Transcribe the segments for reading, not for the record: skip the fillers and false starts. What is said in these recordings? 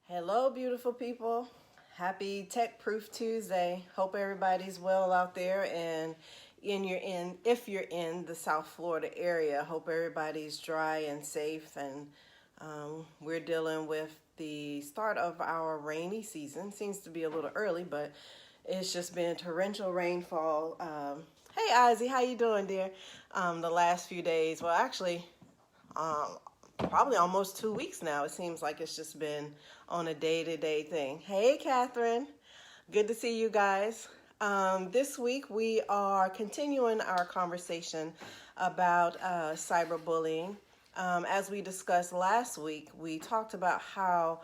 Hello, beautiful people. Happy Tech Proof Tuesday. Hope everybody's well out there, and if you're in the South Florida area, hope everybody's dry and safe. And we're dealing with the start of our rainy season. Seems to be a little early, but it's just been torrential rainfall. Hey, Ozzy, how you doing, dear? The last few days. Well, actually, um, probably almost 2 weeks now. It seems like it's just been on a day-to-day thing. Hey, Catherine. Good to see you guys. This week we are continuing our conversation about cyberbullying. As we discussed last week, we talked about how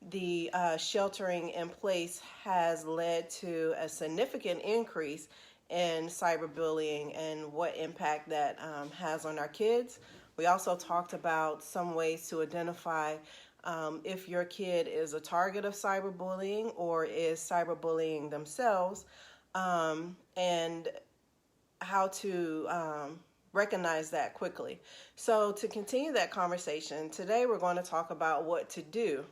the sheltering in place has led to a significant increase in cyberbullying and what impact that has on our kids. We also talked about some ways to identify if your kid is a target of cyberbullying or is cyberbullying themselves, and how to recognize that quickly. So to continue that conversation, today we're going to talk about what to do.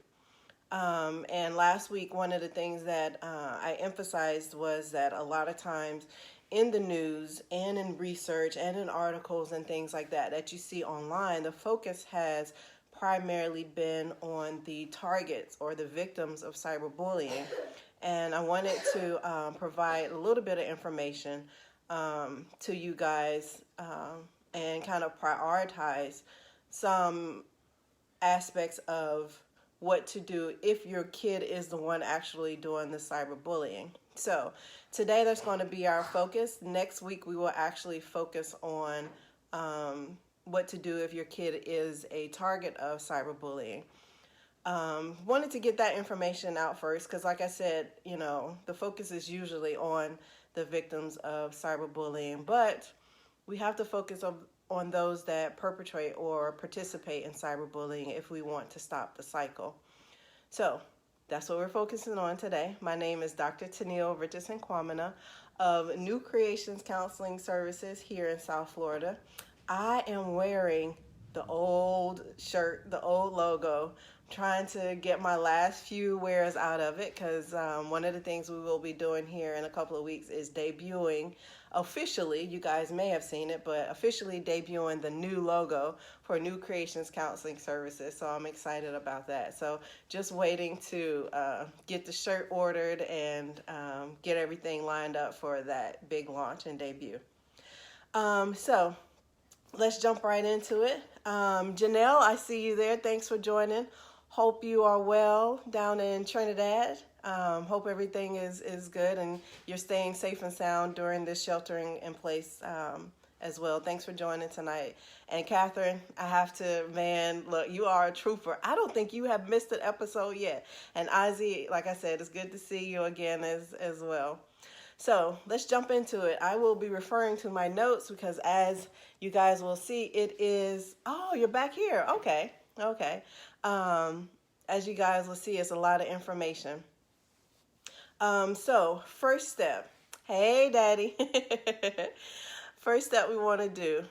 And last week, one of the things that I emphasized was that a lot of times in the news and in research and in articles and things like that that you see online, the focus has primarily been on the targets or the victims of cyberbullying. And I wanted to provide a little bit of information to you guys and kind of prioritize some aspects of what to do if your kid is the one actually doing the cyberbullying. So today that's going to be our focus. Next week we will actually focus on what to do if your kid is a target of cyberbullying. Wanted to get that information out first because, like I said, the focus is usually on the victims of cyberbullying, but we have to focus on those that perpetrate or participate in cyberbullying if we want to stop the cycle. So that's what we're focusing on today. My name is Dr. Tennille Richardson-Quamina of New Creations Counseling Services here in South Florida. I am wearing the old shirt, the old logo, trying to get my last few wears out of it because one of the things we will be doing here in a couple of weeks is debuting officially, you guys may have seen it, but officially debuting the new logo for New Creations Counseling Services. So I'm excited about that. So just waiting to get the shirt ordered and get everything lined up for that big launch and debut. So let's jump right into it. Janelle, I see you there. Thanks for joining. Hope you are well down in Trinidad. Hope everything is good and you're staying safe and sound during this sheltering in place as well. Thanks for joining tonight. And Catherine, I have to, look, you are a trooper. I don't think you have missed an episode yet. And Ozzy, like I said, it's good to see you again as well. So let's jump into it. I will be referring to my notes because as you guys will see, it is, oh, you're back here. Okay. As you guys will see, it's a lot of information. So first step, hey daddy, first step we want to do,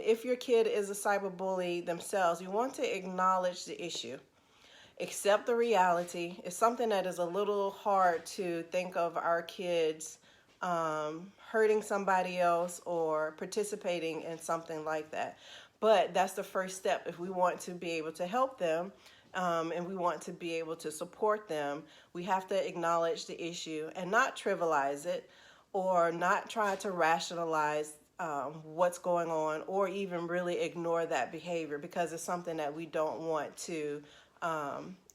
if your kid is a cyberbully themselves, you want to acknowledge the issue, accept the reality. It's something that is a little hard to think of our kids hurting somebody else or participating in something like that. But that's the first step if we want to be able to help them. And we want to be able to support them, we have to acknowledge the issue and not trivialize it or not try to rationalize what's going on or even really ignore that behavior because it's something that we don't want to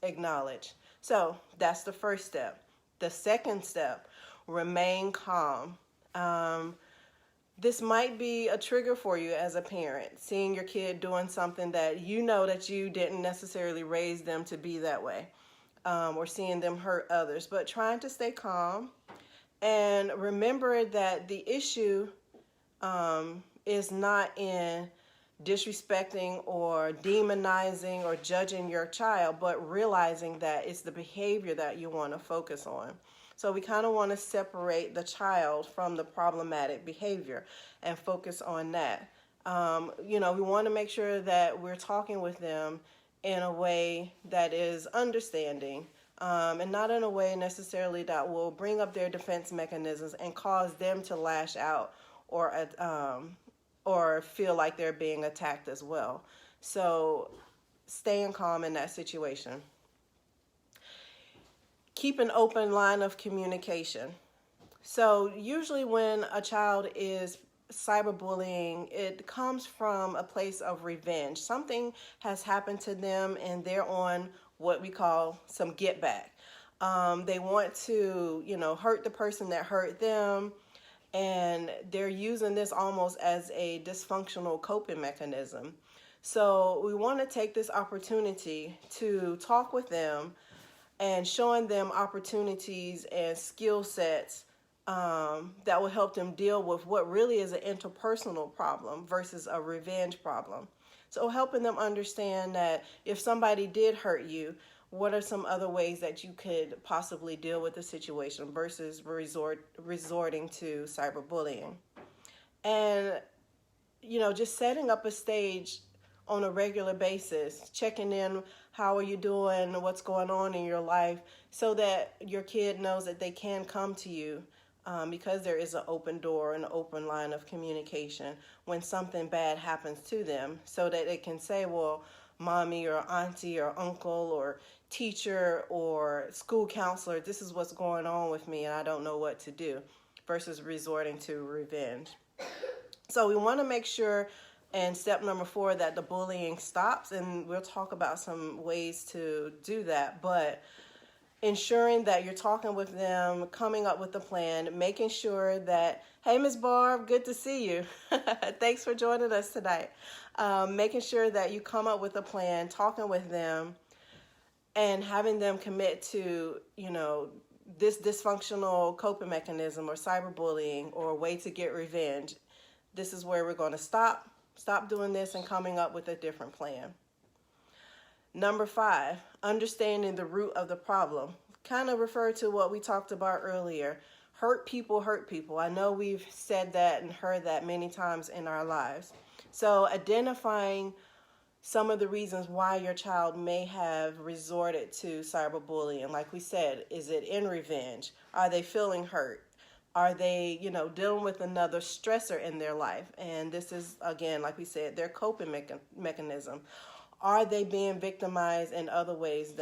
acknowledge. So that's the first step. The second step, remain calm. This might be a trigger for you as a parent, seeing your kid doing something that you know that you didn't necessarily raise them to be that way, or seeing them hurt others, but trying to stay calm and remember that the issue is not in disrespecting or demonizing or judging your child, but realizing that it's the behavior that you want to focus on. So we kind of want to separate the child from the problematic behavior and focus on that. We want to make sure that we're talking with them in a way that is understanding, and not in a way necessarily that will bring up their defense mechanisms and cause them to lash out or feel like they're being attacked as well. So staying calm in that situation. Keep an open line of communication. So usually when a child is cyberbullying, it comes from a place of revenge. Something has happened to them and they're on what we call some get back. They want to, hurt the person that hurt them, and they're using this almost as a dysfunctional coping mechanism. So we want to take this opportunity to talk with them and showing them opportunities and skill sets that will help them deal with what really is an interpersonal problem versus a revenge problem. So helping them understand that if somebody did hurt you, what are some other ways that you could possibly deal with the situation versus resorting to cyberbullying. And, just setting up a stage on a regular basis, checking in, how are you doing, what's going on in your life, so that your kid knows that they can come to you because there is an open door and an open line of communication when something bad happens to them, so that they can say, well, mommy or auntie or uncle or teacher or school counselor, this is what's going on with me and I don't know what to do, versus resorting to revenge. So we want to make sure, and step number 4, that the bullying stops, and we'll talk about some ways to do that, but ensuring that you're talking with them, coming up with a plan, making sure that, hey, Ms. Barb, good to see you. Thanks for joining us tonight. Making sure that you come up with a plan, talking with them, and having them commit to, this dysfunctional coping mechanism or cyberbullying or a way to get revenge. This is where we're going to stop doing this and coming up with a different plan. Number 5, understanding the root of the problem. Kind of refer to what we talked about earlier. Hurt people hurt people. I know we've said that and heard that many times in our lives. So identifying some of the reasons why your child may have resorted to cyberbullying. Like we said, is it in revenge? Are they feeling hurt? Are they, dealing with another stressor in their life? And this is, again, like we said, their coping mechanism. Are they being victimized in other ways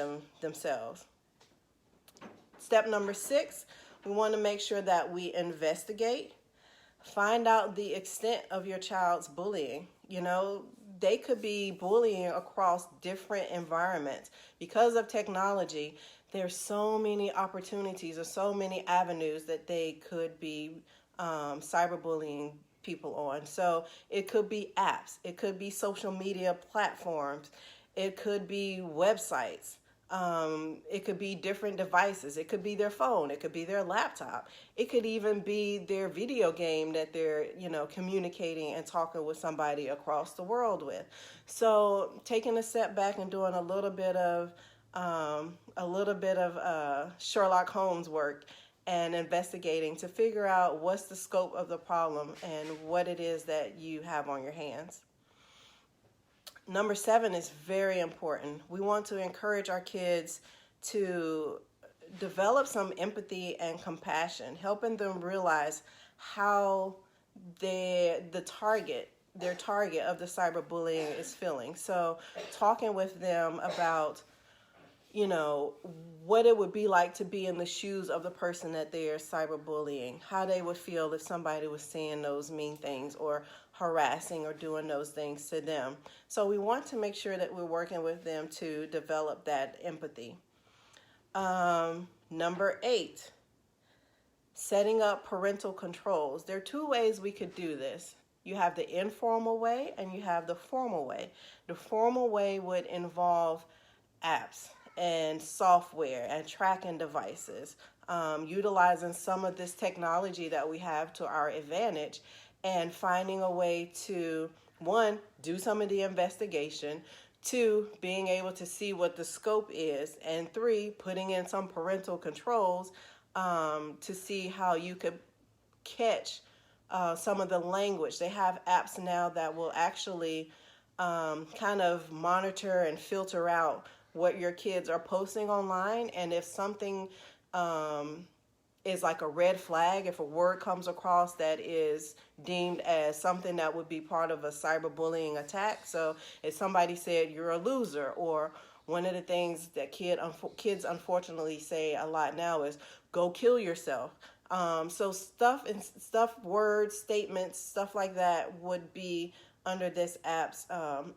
themselves? Step number 6, we want to make sure that we investigate, find out the extent of your child's bullying. They could be bullying across different environments. Because of technology, there's so many opportunities or so many avenues that they could be cyberbullying people on. So it could be apps, it could be social media platforms, it could be websites, it could be different devices, it could be their phone, it could be their laptop, it could even be their video game that they're communicating and talking with somebody across the world with. So taking a step back and doing a little bit of Sherlock Holmes work and investigating to figure out what's the scope of the problem and what it is that you have on your hands. Number 7 is very important. We want to encourage our kids to develop some empathy and compassion, helping them realize how their target of the cyberbullying is feeling. So talking with them about what it would be like to be in the shoes of the person that they are cyberbullying, how they would feel if somebody was saying those mean things or harassing or doing those things to them. So we want to make sure that we're working with them to develop that empathy. Number 8, setting up parental controls. There are 2 ways we could do this. You have the informal way and you have the formal way. The formal way would involve apps and software and tracking devices, utilizing some of this technology that we have to our advantage and finding a way to, 1, do some of the investigation, 2, being able to see what the scope is, and 3, putting in some parental controls to see how you could catch some of the language. They have apps now that will actually kind of monitor and filter out what your kids are posting online. And if something is like a red flag, if a word comes across that is deemed as something that would be part of a cyberbullying attack. So if somebody said you're a loser, or one of the things that kids unfortunately say a lot now is go kill yourself. So stuff, words, statements, stuff like that would be under this app's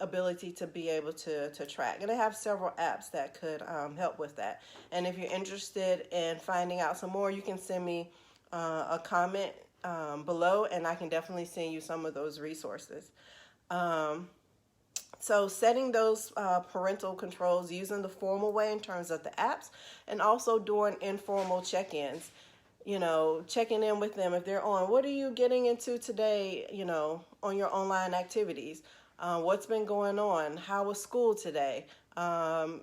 ability to be able to track. And I have several apps that could help with that. And if you're interested in finding out some more, you can send me a comment below, and I can definitely send you some of those resources. So setting those parental controls using the formal way in terms of the apps, and also doing informal check-ins. Checking in with them if they're on. What are you getting into today, on your online activities? What's been going on? How was school today? How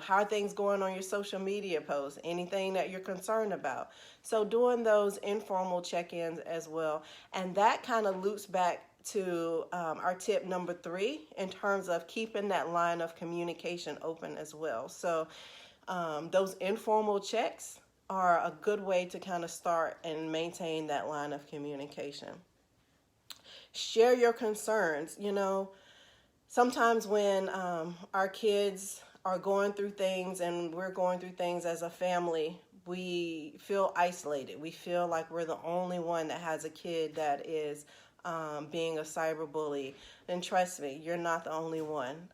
are things going on your social media posts? Anything that you're concerned about? So doing those informal check-ins as well. And that kind of loops back to our tip number 3 in terms of keeping that line of communication open as well. So those informal checks are a good way to kind of start and maintain that line of communication. Share your concerns. Sometimes when our kids are going through things and we're going through things as a family, we feel isolated. We feel like we're the only one that has a kid that is being a cyberbully. And trust me, you're not the only one.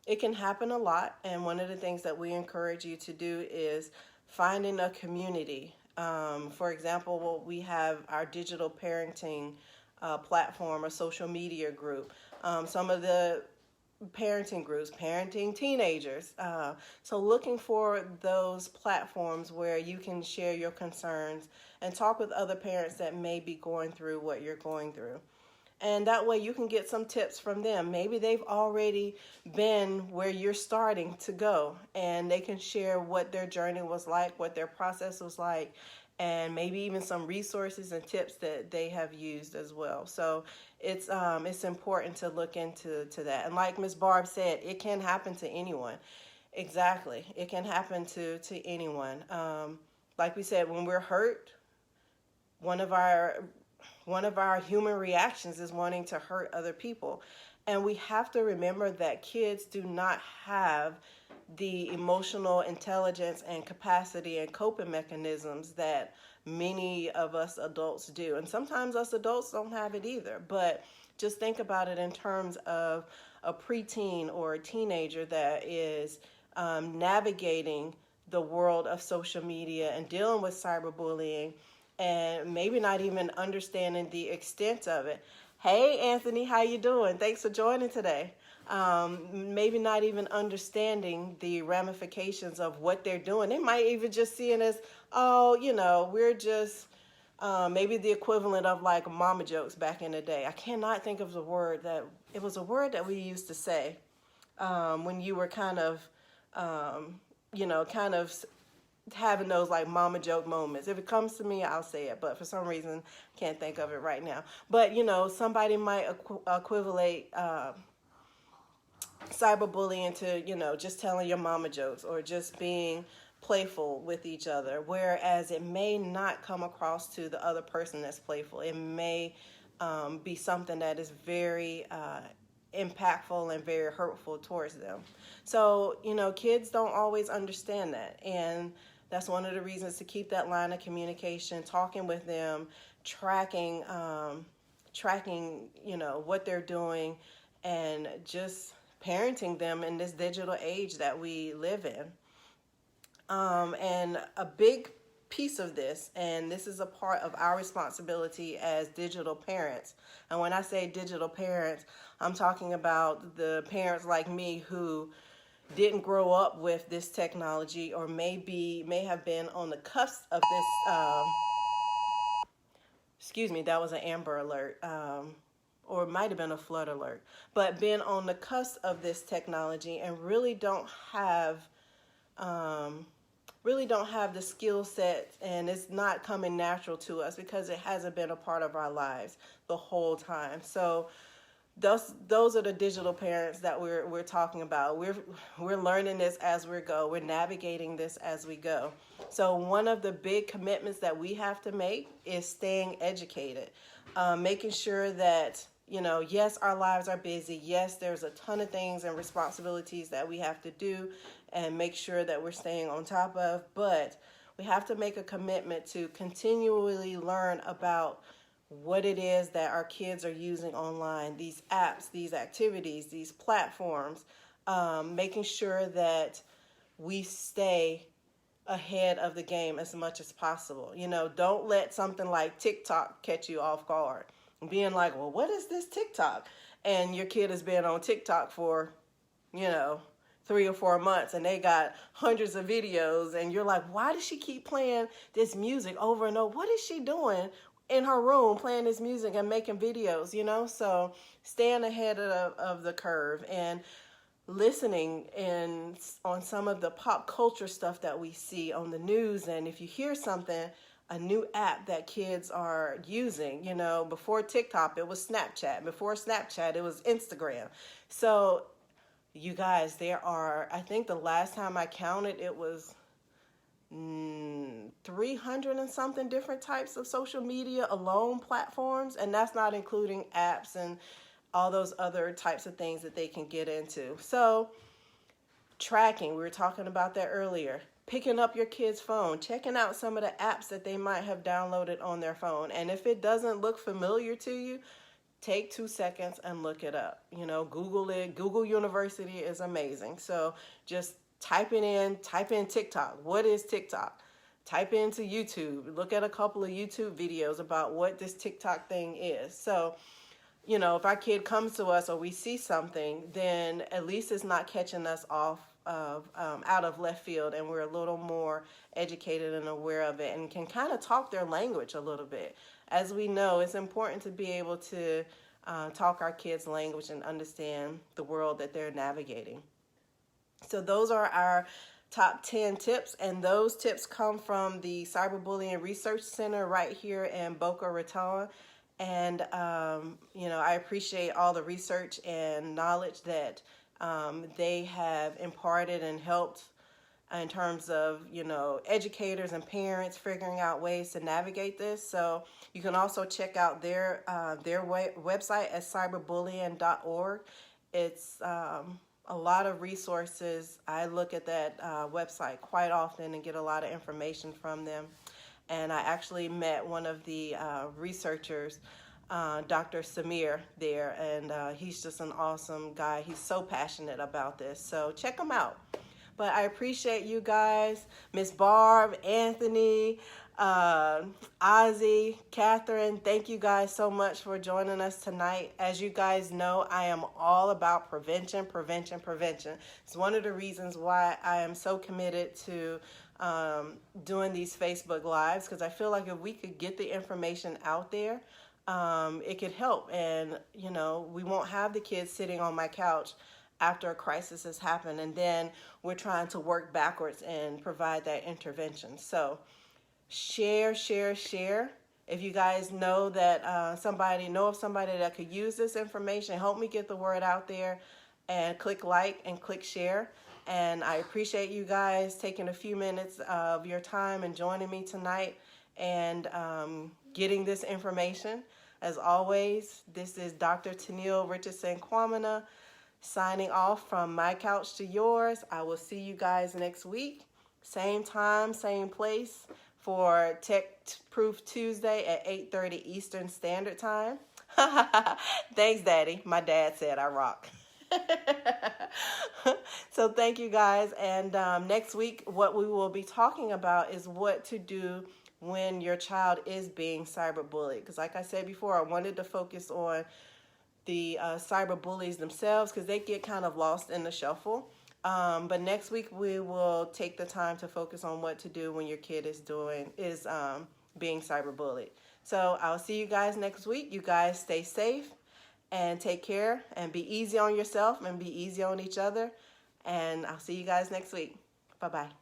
It can happen a lot, and one of the things that we encourage you to do is finding a community. For example, we have our digital parenting platform, a social media group. Some of the parenting groups, parenting teenagers. So looking for those platforms where you can share your concerns and talk with other parents that may be going through what you're going through. And that way you can get some tips from them. Maybe they've already been where you're starting to go, and they can share what their journey was like, what their process was like, and maybe even some resources and tips that they have used as well. So it's important to look into that. And like Ms. Barb said, it can happen to anyone. Exactly. It can happen to anyone. Like we said, when we're hurt, one of our human reactions is wanting to hurt other people. And we have to remember that kids do not have the emotional intelligence and capacity and coping mechanisms that many of us adults do. And sometimes us adults don't have it either. But just think about it in terms of a preteen or a teenager that is navigating the world of social media and dealing with cyberbullying, and maybe not even understanding the extent of it. Hey, Anthony, how you doing? Thanks for joining today. Maybe not even understanding the ramifications of what they're doing. They might even just see it as, we're just maybe the equivalent of like mama jokes back in the day. I cannot think of the word it was a word that we used to say when you were kind of having those like mama joke moments. If it comes to me, I'll say it, but for some reason I can't think of it right now. But somebody might equivalate cyberbullying to just telling your mama jokes or just being playful with each other, whereas it may not come across to the other person that's playful. It may be something that is very impactful and very hurtful towards them. So kids don't always understand that, and that's one of the reasons to keep that line of communication, talking with them, tracking what they're doing, and just parenting them in this digital age that we live in. And a big piece of this, and this is a part of our responsibility as digital parents. And when I say digital parents, I'm talking about the parents like me who didn't grow up with this technology, or may have been on the cusp of this. Excuse me, that was an Amber Alert, or it might have been a flood alert. But been on the cusp of this technology and really don't have really don't have the skill set, and it's not coming natural to us because it hasn't been a part of our lives the whole time. So those are the digital parents that we're talking about. We're learning this as we go. We're navigating this as we go. So one of the big commitments that we have to make is staying educated, making sure that, yes, our lives are busy. Yes, there's a ton of things and responsibilities that we have to do and make sure that we're staying on top of. But we have to make a commitment to continually learn about what it is that our kids are using online, these apps, these activities, these platforms, making sure that we stay ahead of the game as much as possible. Don't let something like TikTok catch you off guard. Being like, well, what is this TikTok? And your kid has been on TikTok for, 3 or 4 months, and they got hundreds of videos, and you're like, why does she keep playing this music over and over? What is she doing in her room playing this music and making videos, So staying ahead of the curve and listening on some of the pop culture stuff that we see on the news. And if you hear something, a new app that kids are using, before TikTok, it was Snapchat. Before Snapchat, it was Instagram. So you guys, there are, I think the last time I counted, it was 300 and something different types of social media alone platforms, and that's not including apps and all those other types of things that they can get into. So tracking, we were talking about that earlier. Picking up your kid's phone, checking out some of the apps that they might have downloaded on their phone, and if it doesn't look familiar to you, take 2 seconds and look it up. Google it. Google University is amazing. So just type in TikTok. What is TikTok? Type into YouTube. Look at a couple of YouTube videos about what this TikTok thing is. So, if our kid comes to us or we see something, then at least it's not catching us off of out of left field, and we're a little more educated and aware of it and can kind of talk their language a little bit. As we know, it's important to be able to talk our kids' language and understand the world that they're navigating. So those are our top 10 tips, and those tips come from the Cyberbullying Research Center right here in Boca Raton. And, I appreciate all the research and knowledge that they have imparted and helped in terms of, educators and parents figuring out ways to navigate this. So you can also check out their website at cyberbullying.org. It's a lot of resources. I look at that website quite often and get a lot of information from them. And I actually met one of the researchers, Dr. Samir, there, and he's just an awesome guy. He's so passionate about this. So check him out. But I appreciate you guys, Miss Barb, Anthony, Ozzy, Catherine. Thank you guys so much for joining us tonight. As you guys know, I am all about prevention. It's one of the reasons why I am so committed to doing these Facebook Lives, because I feel like if we could get the information out there, it could help. And, we won't have the kids sitting on my couch after a crisis has happened, and then we're trying to work backwards and provide that intervention. So share. If you guys know that somebody that could use this information, help me get the word out there, and click like and click share. And I appreciate you guys taking a few minutes of your time and joining me tonight and getting this information. As always, this is Dr. Tennille Richardson-Kwamina signing off from my couch to yours. I will see you guys next week. Same time, same place for Tech Proof Tuesday at 8:30 Eastern Standard Time. Thanks, Daddy. My dad said I rock. So thank you guys. And next week, what we will be talking about is what to do when your child is being cyberbullied. Because like I said before, I wanted to focus on the cyberbullies themselves, because they get kind of lost in the shuffle. But next week we will take the time to focus on what to do when your kid is being cyberbullied. So I'll see you guys next week. You guys stay safe and take care, and be easy on yourself and be easy on each other. And I'll see you guys next week. Bye-bye.